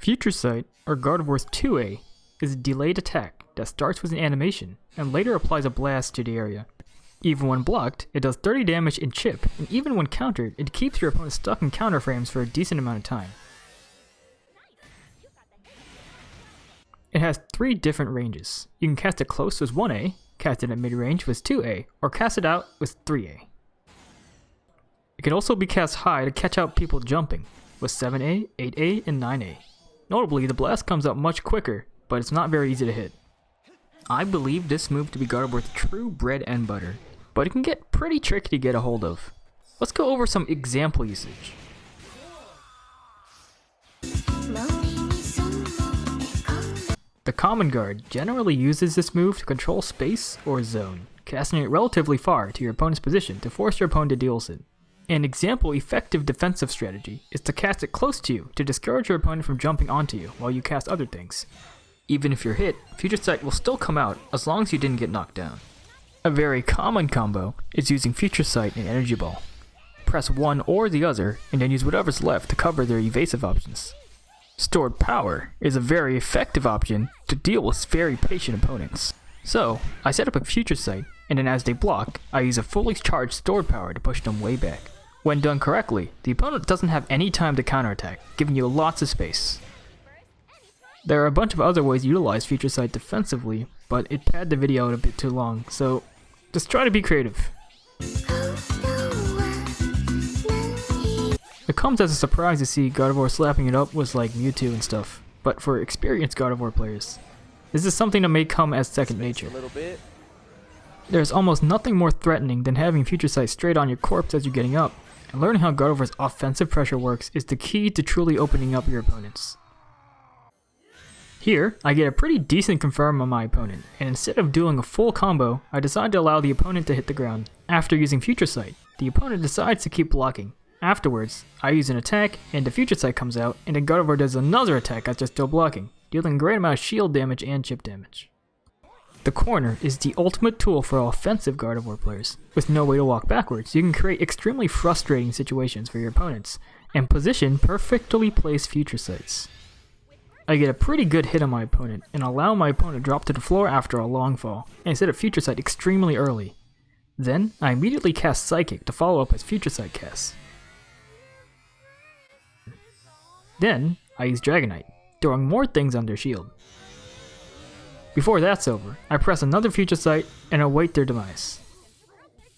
Future Sight, or Gardevoir's 2A, is a delayed attack that starts with an animation and later applies a blast to the area. Even when blocked, it does 30 damage in chip, and even when countered, it keeps your opponent stuck in counter frames for a decent amount of time. It has 3 different ranges. You can cast it close with 1A, cast it at mid-range with 2A, or cast it out with 3A. It can also be cast high to catch out people jumping, with 7A, 8A, and 9A. Notably, the blast comes out much quicker, but it's not very easy to hit. I believe this move to be Gardevoir's true bread and butter, but it can get pretty tricky to get a hold of. Let's go over some example usage. The Common Guard generally uses this move to control space or zone, casting it relatively far to your opponent's position to force your opponent to deal with it. An example effective defensive strategy is to cast it close to you to discourage your opponent from jumping onto you while you cast other things. Even if you're hit, Future Sight will still come out as long as you didn't get knocked down. A very common combo is using Future Sight and Energy Ball. Press one or the other and then use whatever's left to cover their evasive options. Stored Power is a very effective option to deal with very patient opponents. So, I set up a Future Sight, and then as they block, I use a fully charged Stored Power to push them way back. When done correctly, the opponent doesn't have any time to counterattack, giving you lots of space. There are a bunch of other ways to utilize Future Sight defensively, but it padded the video out a bit too long, so just try to be creative. It comes as a surprise to see Gardevoir slapping it up with like Mewtwo and stuff, but for experienced Gardevoir players, this is something that may come as second nature. There's almost nothing more threatening than having Future Sight straight on your corpse as you're getting up, and learning how Gardevoir's offensive pressure works is the key to truly opening up your opponents. Here, I get a pretty decent confirm on my opponent, and instead of doing a full combo, I decide to allow the opponent to hit the ground. After using Future Sight, the opponent decides to keep blocking. Afterwards, I use an attack, and the Future Sight comes out, and then Gardevoir does another attack as they're still blocking, dealing a great amount of shield damage and chip damage. The corner is the ultimate tool for offensive Gardevoir players. With no way to walk backwards, you can create extremely frustrating situations for your opponents, and position perfectly placed Future Sights. I get a pretty good hit on my opponent, and allow my opponent to drop to the floor after a long fall, and set up Future Sight extremely early. Then, I immediately cast Psychic to follow up as Future Sight casts. Then, I use Dragonite, throwing more things on their shield. Before that's over, I press another Future Sight and await their demise.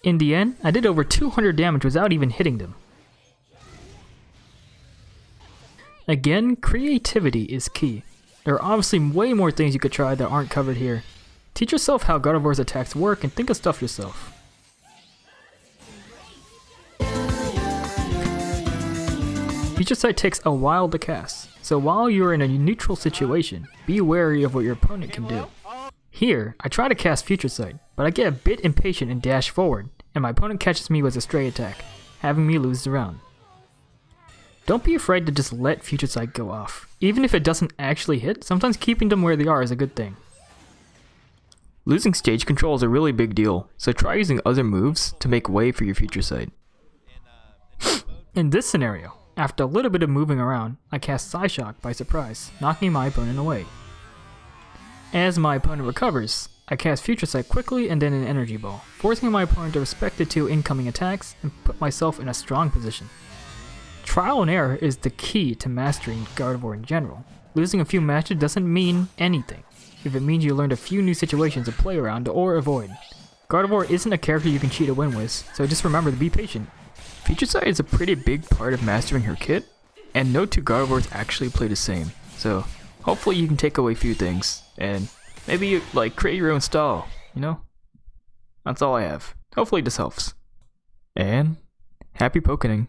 In the end, I did over 200 damage without even hitting them. Again, creativity is key. There are obviously way more things you could try that aren't covered here. Teach yourself how Gardevoir's attacks work and think of stuff yourself. Future Sight takes a while to cast, so while you're in a neutral situation, be wary of what your opponent can do. Here, I try to cast Future Sight, but I get a bit impatient and dash forward, and my opponent catches me with a stray attack, having me lose the round. Don't be afraid to just let Future Sight go off. Even if it doesn't actually hit, sometimes keeping them where they are is a good thing. Losing stage control is a really big deal, so try using other moves to make way for your Future Sight. In this scenario, after a little bit of moving around, I cast Psyshock by surprise, knocking my opponent away. As my opponent recovers, I cast Future Sight quickly and then an Energy Ball, forcing my opponent to respect the 2 incoming attacks and put myself in a strong position. Trial and error is the key to mastering Gardevoir in general. Losing a few matches doesn't mean anything, if it means you learned a few new situations to play around or avoid. Gardevoir isn't a character you can cheat a win with, so just remember to be patient. Future Sight is a pretty big part of mastering her kit, and no two Gardevoirs actually play the same, so hopefully you can take away a few things, and maybe you create your own style, you know? That's all I have. Hopefully this helps. And happy Pokkéning.